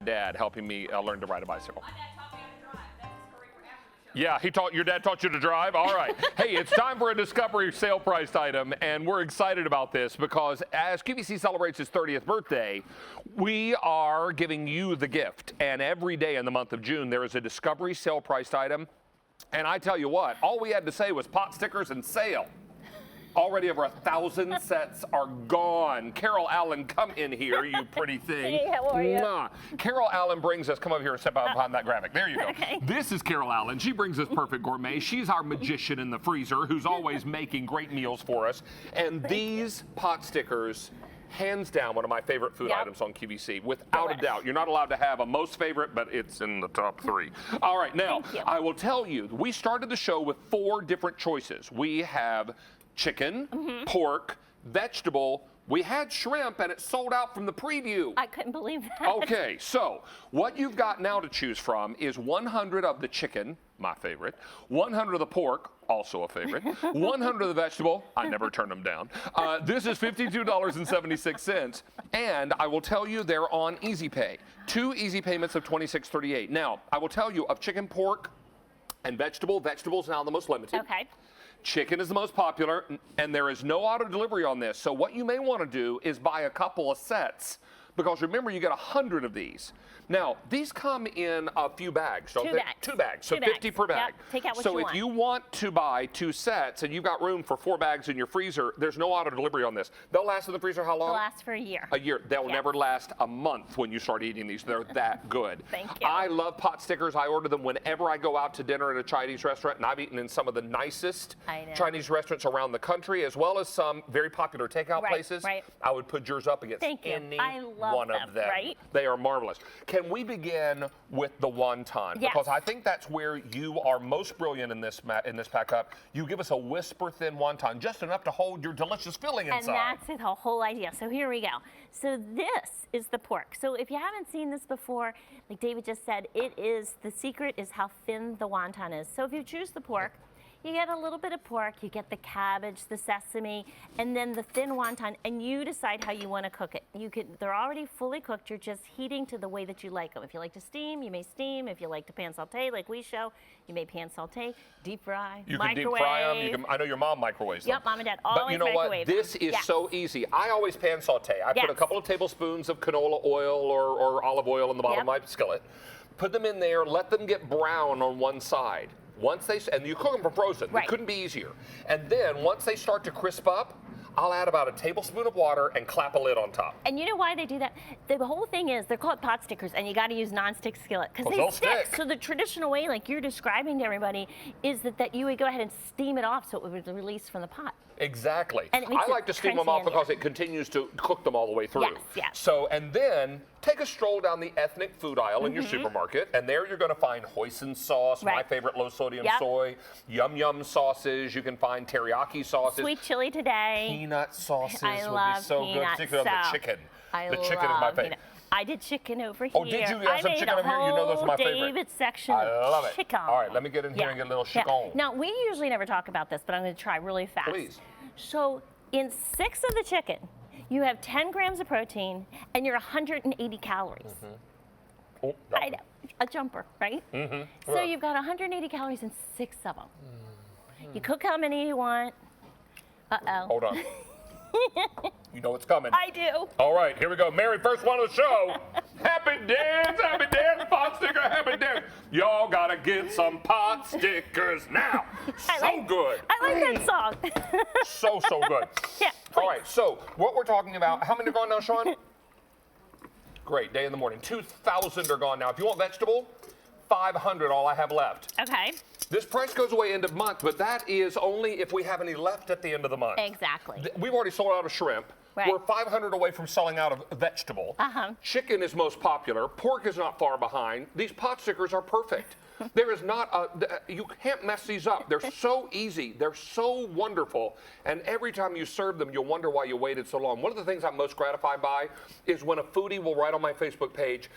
dad helping me learn to ride a bicycle. My dad taught me how to drive. That's a story for after the show. Yeah, your dad taught you to drive? All right. Hey, it's time for a Discovery sale priced item, and we're excited about this because as QVC celebrates its 30th birthday, we are giving you the gift. And every day in the month of June, there is a Discovery sale priced item. And I tell you what, all we had to say was pot stickers and sale. Already over 1,000 sets are gone. Carol Allen, come in here, you pretty thing. Hey, how are you? Mwah. Carol Allen brings us, come over here and step out behind that graphic. There you go. Okay. This is Carol Allen. She brings us Perfect Gourmet. She's our magician in the freezer who's always making great meals for us. And these pot stickers, hands down, one of my favorite food items on QVC, without a doubt. You're not allowed to have a most favorite, but it's in the top 3. All right, now, I will tell you, we started the show with 4 different choices. We have chicken, pork, vegetable. We had shrimp, and it sold out from the preview. I couldn't believe that. Okay, so what you've got now to choose from is 100 of the chicken, my favorite, 100 of the pork, also a favorite, 100 of the vegetable, I never turn them down. This is $52.76, and I will tell you they're on Easy Pay. 2 easy payments of $26.38. Now, I will tell you of chicken, pork, and vegetable's now the most limited. Okay. Chicken is the most popular, and there is no auto delivery on this. So what you may want to do is buy a couple of sets, because remember, you get 100 of these. Now, these come in a few bags, don't they? 2 bags. 2 bags, so 50 per bag. Yep. Take out what so you if want. you want to buy 2 sets and you've got room for 4 bags in your freezer, there's no auto delivery on this. They'll last in the freezer how long? They'll last for a year. A year. They'll never last a month when you start eating these. They're that good. Thank you. I love pot stickers. I order them whenever I go out to dinner at a Chinese restaurant, and I've eaten in some of the nicest Chinese restaurants around the country, as well as some very popular takeout places. Right. I would put yours up against any one of them. Right? They are marvelous. Can we begin with the wonton? Yes. Because I think that's where you are most brilliant in this pack up. You give us a whisper thin wonton, just enough to hold your delicious filling inside. And that's the whole idea. So here we go. So this is the pork. So if you haven't seen this before, like David just said, the secret is how thin the wonton is. So if you choose the pork, you get a little bit of pork, you get the cabbage, the sesame, and then the thin wonton, and you decide how you want to cook it. They're already fully cooked. You're just heating to the way that you like them. If you like to steam, you may steam. If you like to pan saute, like we show, you may pan saute, deep fry, you microwave. You can deep fry them. I know your mom microwaves them. Yep, Mom and Dad always But you know microwave what? This is so easy. I always pan saute. I put a couple of tablespoons of canola oil or olive oil in the bottom of my skillet. Put them in there. Let them get brown on one side. And you cook them from frozen. It couldn't be easier. And then once they start to crisp up, I'll add about a tablespoon of water and clap a lid on top. And you know why they do that? The whole thing is they're called pot stickers, and you got to use non-stick skillet because they stick. So the traditional way, like you're describing to everybody, is that you would go ahead and steam it off so it would release from the pot. Exactly. And I like to steam them off because it continues to cook them all the way through. Yes. So, and then take a stroll down the ethnic food aisle in your supermarket, and there you're going to find hoisin sauce, my favorite low sodium soy, yum yum sauces. You can find teriyaki sauces. Sweet chili today. Peanut sauces would be so good, peanuts, particularly on the chicken. The chicken is my favorite. I did chicken over here. Oh, did you? Have some chicken over here? You know those are my favorite. David section I love it. Chicken. All right, let me get in here and get a little chicken. Now, we usually never talk about this, but I'm going to try really fast. Please. So, in 6 of the chicken, you have 10 grams of protein, and you're 180 calories. Oh, I know. A jumper, right? So you've got 180 calories in 6 of them. You cook how many you want. Uh-oh. Hold on. You know what's coming. I do. All right, here we go. Mary, first one of the show. Happy dance, pot sticker, happy dance. Y'all gotta get some pot stickers now. Good. I like that song. So good. Yeah. All right, so what we're talking about, how many are gone now, Sean? Great, day in the morning. 2,000 are gone now. If you want vegetable, 500 all I have left. Okay. This price goes away end of month, but that is only if we have any left at the end of the month. Exactly. We've already sold out of shrimp. Right. We're 500 away from selling out of vegetable. Chicken is most popular. Pork is not far behind. These pot stickers are perfect. There is not you can't mess these up. They're so easy. They're so wonderful. And every time you serve them, you'll wonder why you waited so long. One of the things I'm most gratified by is when a foodie will write on my Facebook page,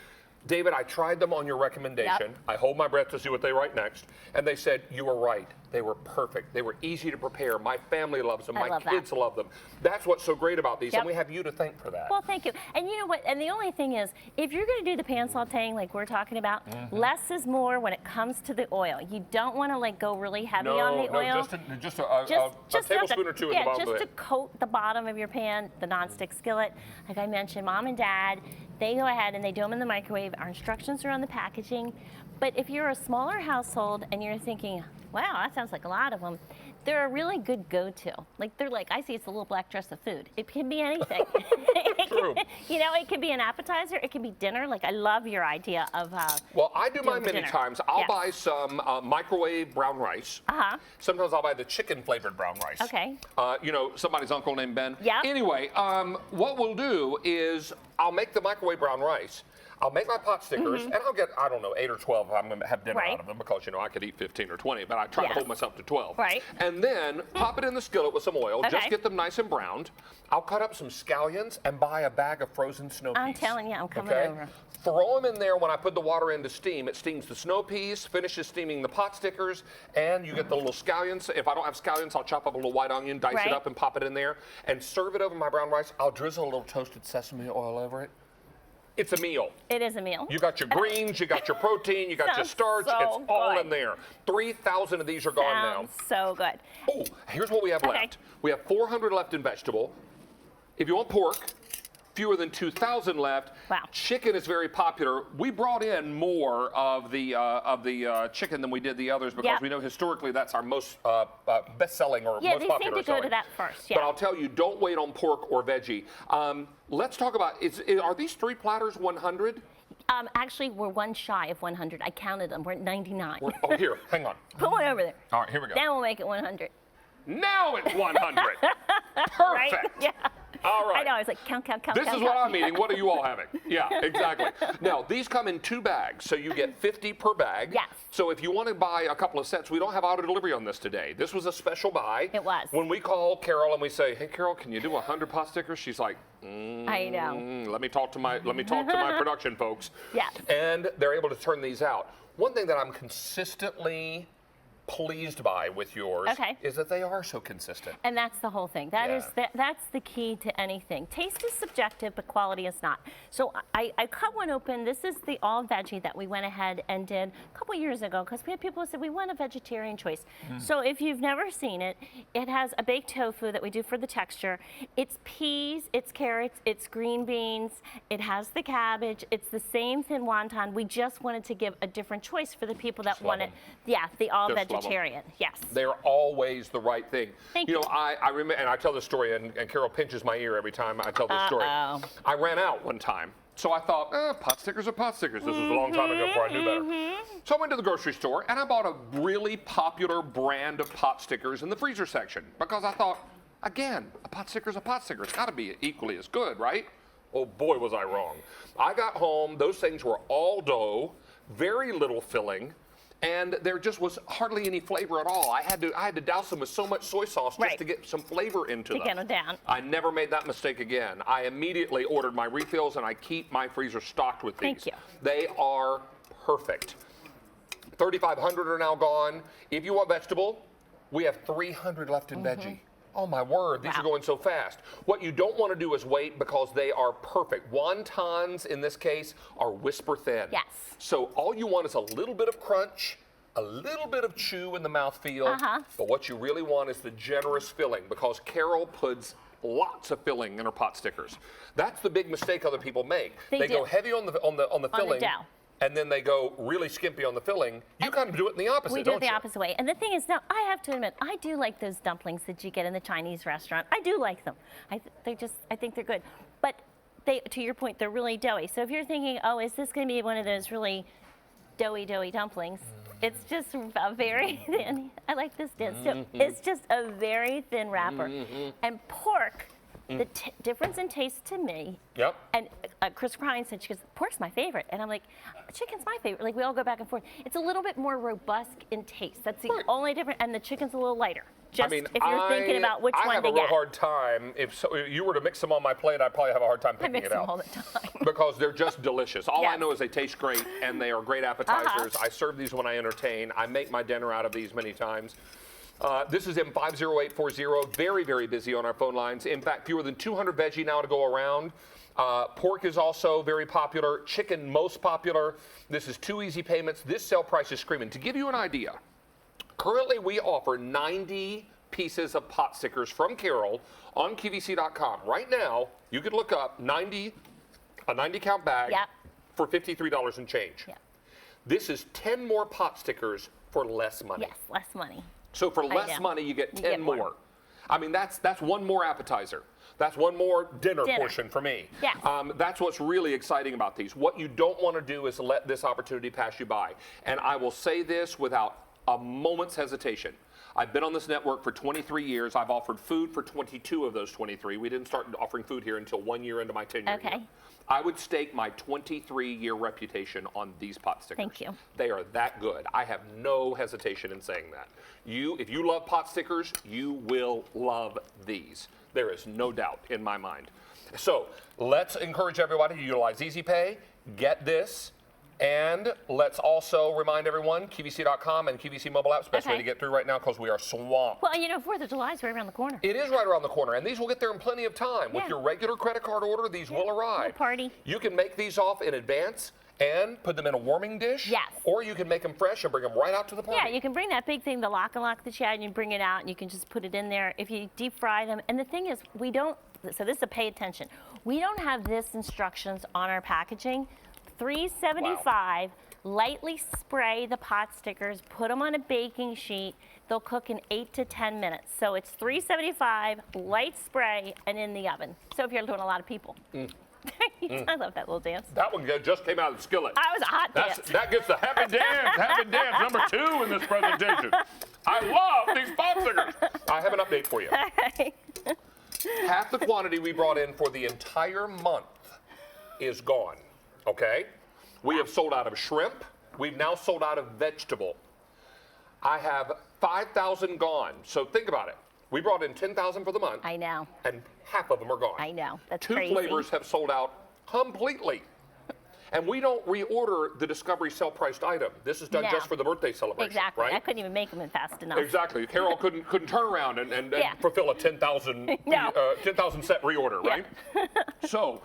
David, I tried them on your recommendation. I hold my breath to see what they write next. And they said, you were right. They were perfect. They were easy to prepare. My family loves them. I My love that. kids love them. That's what's so great about these, Yep. and we have you to thank for that. Well, thank you. And you know what? And the only thing is, if you're going to do the pan sautéing like we're talking about, less is more when it comes to the oil. You don't want to like go really heavy on the oil. Just a tablespoon or two in the bottom just of to it. coat the bottom of your pan, the nonstick skillet. Like I mentioned, Mom and Dad, they go ahead and they do them in the microwave. Our instructions are on the packaging. But if you're a smaller household and you're thinking, wow, that sounds like a lot of them, they're a really good go-to. Like they're like, I see it's a little black dress of food. It can be anything. True. You know, it can be an appetizer. It can be dinner. Like I love your idea of. Well, I do doing mine many dinner. times. I'll Yes. buy some microwave brown rice. Sometimes I'll buy the chicken flavored brown rice. Okay. You know, somebody's uncle named Ben. Yeah. Anyway, what we'll do is I'll make the microwave brown rice. I'll make my pot stickers, and I'll get, I don't know, 8 or 12 if I'm going to have dinner Right. out of them, because, you know, I could eat 15 or 20, but I try to Yes. hold myself to 12. Right. And then pop it in the skillet with some oil, just Okay. get them nice and browned. I'll cut up some scallions and buy a bag of frozen snow peas. I'm telling you, I'm coming okay? over. Throw them in there when I put the water in to steam. It steams the snow peas, finishes steaming the pot stickers, and you get the little scallions. If I don't have scallions, I'll chop up a little white onion, dice Right. it up, and pop it in there, and serve it over my brown rice. I'll drizzle a little toasted sesame oil over it. It's a meal. It is a meal. You got your greens, you got your protein, you got your Sounds starch. so It's all good. in there. 3,000 of these are gone now. Sounds so good. Oh, here's what we have Okay. left. We have 400 left in vegetable. If you want pork, fewer than 2,000 left. Wow. Chicken is very popular. We brought in more of the chicken than we did the others, because Yep. we know historically that's our most best-selling or Yeah, most they popular seem to go selling. to that first. But Yeah. I'll tell you, don't wait on pork or veggie. Let's talk about, are these 3 platters 100? Actually, we're one shy of 100. I counted them. We're at 99. Oh, here, hang on. Put one over there. All right, here we go. Then we'll make it 100. Now it's 100. Perfect. Right? Yeah. All right. I know. I was like, count. This count, is what count. I'm eating. What are you all having? Yeah, exactly. Now, these come in 2 bags, so you get 50 per bag. Yes. So if you want to buy a couple of sets, we don't have auto delivery on this today. This was a special buy. It was. When we call Carol and we say, "Hey, Carol, can you do 100 pot stickers?" She's like, I know. Let me talk to my production folks." Yes. And they're able to turn these out. One thing that I'm consistently pleased by with yours Okay. is that they are so consistent. And that's the whole thing. That's the key to anything. Taste is subjective, but quality is not. So I cut one open. This is the all veggie that we went ahead and did a couple years ago, because we had people who said we want a vegetarian choice. So if you've never seen it, it has a baked tofu that we do for the texture. It's peas, it's carrots, it's green beans, it has the cabbage, it's the same thin wonton. We just wanted to give a different choice for the people that Just love wanted, them. yeah, the all Just love 'em. vegetarian. Yes. They're always the right thing. Thank you know, you. I remember, and I tell this story, and Carol pinches my ear every time I tell this story. Uh-oh. I ran out one time. So I thought, pot stickers are pot stickers. This was a long time ago before I knew better. So I went to the grocery store, and I bought a really popular brand of pot stickers in the freezer section, because I thought, again, a pot sticker's a pot sticker. It's got to be equally as good, right? Oh, boy, was I wrong. I got home. Those things were all dough, very little filling, and there just was hardly any flavor at all. I had to douse them with so much soy sauce just Right. to get some flavor into them. get them down. I never made that mistake again. I immediately ordered my refills, and I keep my freezer stocked with these. Thank you. They are perfect. 3,500 are now gone. If you want vegetable, we have 300 left in veggie. Oh my word, these Wow. are going so fast. What you don't want to do is wait, because they are perfect. Wontons, in this case, are whisper thin. Yes. So all you want is a little bit of crunch, a little bit of chew in the mouthfeel, but what you really want is the generous filling, because Carol puts lots of filling in her pot stickers. That's the big mistake other people make. They go do. heavy on the filling, dough. and then they go really skimpy on the filling. You kind of do it in the opposite, We do it don't the you? opposite way. And the thing is, now, I have to admit, I do like those dumplings that you get in the Chinese restaurant. I do like them. I think they're good. But to your point, they're really doughy. So if you're thinking, oh, is this going to be one of those really doughy dumplings? It's just a very thin, I like this dance too. It's just a very thin wrapper. And pork, the difference in taste to me, Yep. and Chris Ryan said, she goes, pork's my favorite. And I'm like, chicken's my favorite. Like, we all go back and forth. It's a little bit more robust in taste. That's the Right. only difference. And the chicken's a little lighter. Just I mean, if you're thinking about which I one have to a real get. hard time. If you were to mix them on my plate, I'd probably have a hard time I picking mix it them out. all the time. Because they're just delicious. All I Yes. know is they taste great, and they are great appetizers. I serve these when I entertain. I make my dinner out of these many times. This is M50840. Very, very busy on our phone lines. In fact, fewer than 200 veggie now to go around. Pork is also very popular. Chicken, most popular. This is 2 easy payments. This sale price is screaming. To give you an idea, currently we offer 90 pieces of pot stickers from Carol on QVC.com. Right now, you could look up a 90 count bag for $53 and change. Yep. This is 10 more pot stickers for less money. Yes, less money. So for less money, you get 10 more. I mean, that's one more appetizer. That's one more dinner portion for me. Yes. That's what's really exciting about these. What you don't want to do is let this opportunity pass you by. And I will say this without a moment's hesitation. I've been on this network for 23 years. I've offered food for 22 of those 23. We didn't start offering food here until 1 year into my tenure here. I would stake my 23-year reputation on these pot stickers. Thank you. They are that good. I have no hesitation in saying that. If you love pot stickers, you will love these. There is no doubt in my mind. So let's encourage everybody to utilize Easy Pay, get this, and let's also remind everyone, QVC.com and QVC mobile app's best way to get through right now because we are swamped. Well, you know, 4th of July is right around the corner. It is right around the corner, and these will get there in plenty of time. With your regular credit card order, these will arrive. Little party. You can make these off in advance and put them in a warming dish. Yes. Or you can make them fresh and bring them right out to the party. Yeah, you can bring that big thing, the lock and lock that you had, and you bring it out, and you can just put it in there. If you deep fry them, and the thing is, we don't, so this is a pay attention. We don't have this instructions on our packaging. $3.75. Lightly spray the pot stickers, put them on a baking sheet. They'll cook in 8 to 10 minutes. So it's $3.75, light spray, and in the oven. So if you're doing a lot of people. I love that little dance. That one just came out of the skillet. That was a hot dance. That gets the happy dance number 2 in this presentation. I love these pot stickers. I have an update for you. Half the quantity we brought in for the entire month is gone, okay? We have sold out of shrimp. We've now sold out of vegetable. I have 5,000 gone. So think about it. We brought in 10,000 for the month. I know. And half of them are gone. I know. That's 2 crazy. flavors have sold out completely. And we don't reorder the Discovery sell-priced item. This is done just for the birthday celebration. Exactly. Right? I couldn't even make them in fast enough. Exactly. Carol couldn't turn around and fulfill a 10,000 set reorder, right? So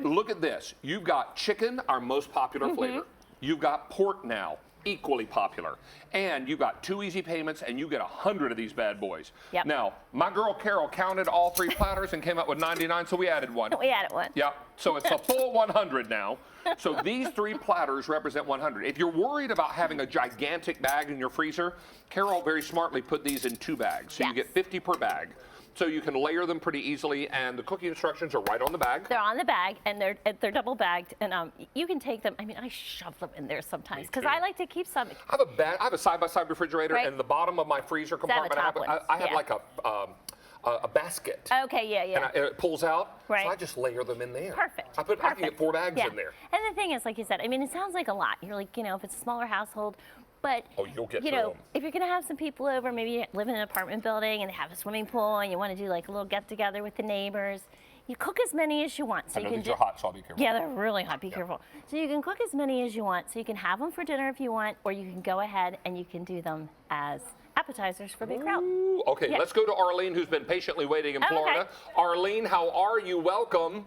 look at this. You've got chicken, our most popular flavor. You've got pork now, equally popular. And you've got 2 easy payments, and you get 100 of these bad boys. Yep. Now, my girl Carol counted all 3 platters and came up with 99, so we added 1. We added 1. Yeah, so it's a full 100 now. So these 3 platters represent 100. If you're worried about having a gigantic bag in your freezer, Carol very smartly put these in 2 bags. So you get 50 per bag. So you can layer them pretty easily, and the cooking instructions are right on the bag. They're on the bag, and they're double bagged, and you can take them. I mean, I shove them in there sometimes because I like to keep some. I have a side-by-side refrigerator, and the bottom of my freezer compartment, I have like a basket. Okay, yeah. And it pulls out, right. so I just layer them in there. Perfect. I can get 4 bags in there. And the thing is, like you said, I mean, it sounds like a lot. You're like, if it's a smaller household, but you'll get if you're gonna have some people over, maybe you live in an apartment building and they have a swimming pool, and you want to do like a little get-together with the neighbors, you cook as many as you want. So I know you can these are hot, so I'll be careful. Yeah, they're really hot. Be careful. So you can cook as many as you want. So you can have them for dinner if you want, or you can go ahead and you can do them as appetizers for a big crowd. Okay, let's go to Arlene, who's been patiently waiting in Florida. Arlene, how are you? Welcome.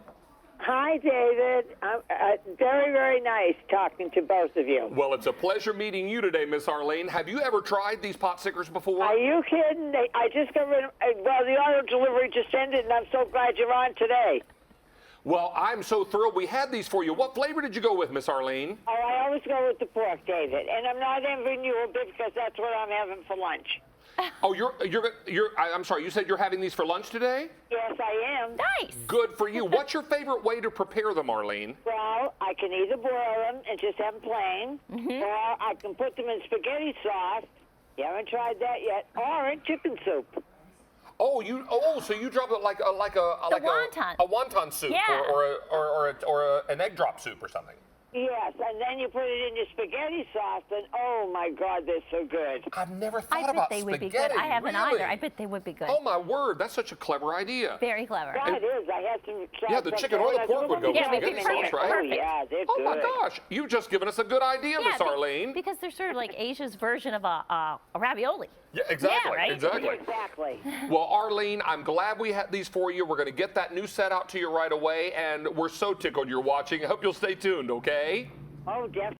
Hi, David. Very, very nice talking to both of you. Well, it's a pleasure meeting you today, Miss Arlene. Have you ever tried these pot stickers before? Are you kidding? I just got rid of, well, the auto delivery just ended, and I'm so glad you're on today. Well, I'm so thrilled we had these for you. What flavor did you go with, Miss Arlene? Oh, I always go with the pork, David, and I'm not envying you a bit because that's what I'm having for lunch. Oh, I'm sorry, you said you're having these for lunch today? Yes, I am. Nice. Good for you. What's your favorite way to prepare them, Arlene? Well, I can either boil them and just have them plain, or I can put them in spaghetti sauce. You haven't tried that yet, or in chicken soup. So you drop it like a wonton. a wonton soup, Yeah. or an egg drop soup or something. Yes, and then you put it in your spaghetti sauce, and oh my God, they're so good. I've never thought I bet about they would be spaghetti. good. I haven't really? either. I bet they would be good. Oh my word, that's such a clever idea. Very clever. God, it is. I had some. Yeah, the chicken or the pork would go with spaghetti sauce, right? Oh yeah, they're Oh good. my gosh, you've just given us a good idea, Miss Arlene. Because they're sort of like Asia's version of a ravioli. Yeah, exactly, Yeah, right? exactly. Exactly. Well, Arlene, I'm glad we had these for you. We're going to get that new set out to you right away, and we're so tickled you're watching. I hope you'll stay tuned, okay? Oh, definitely.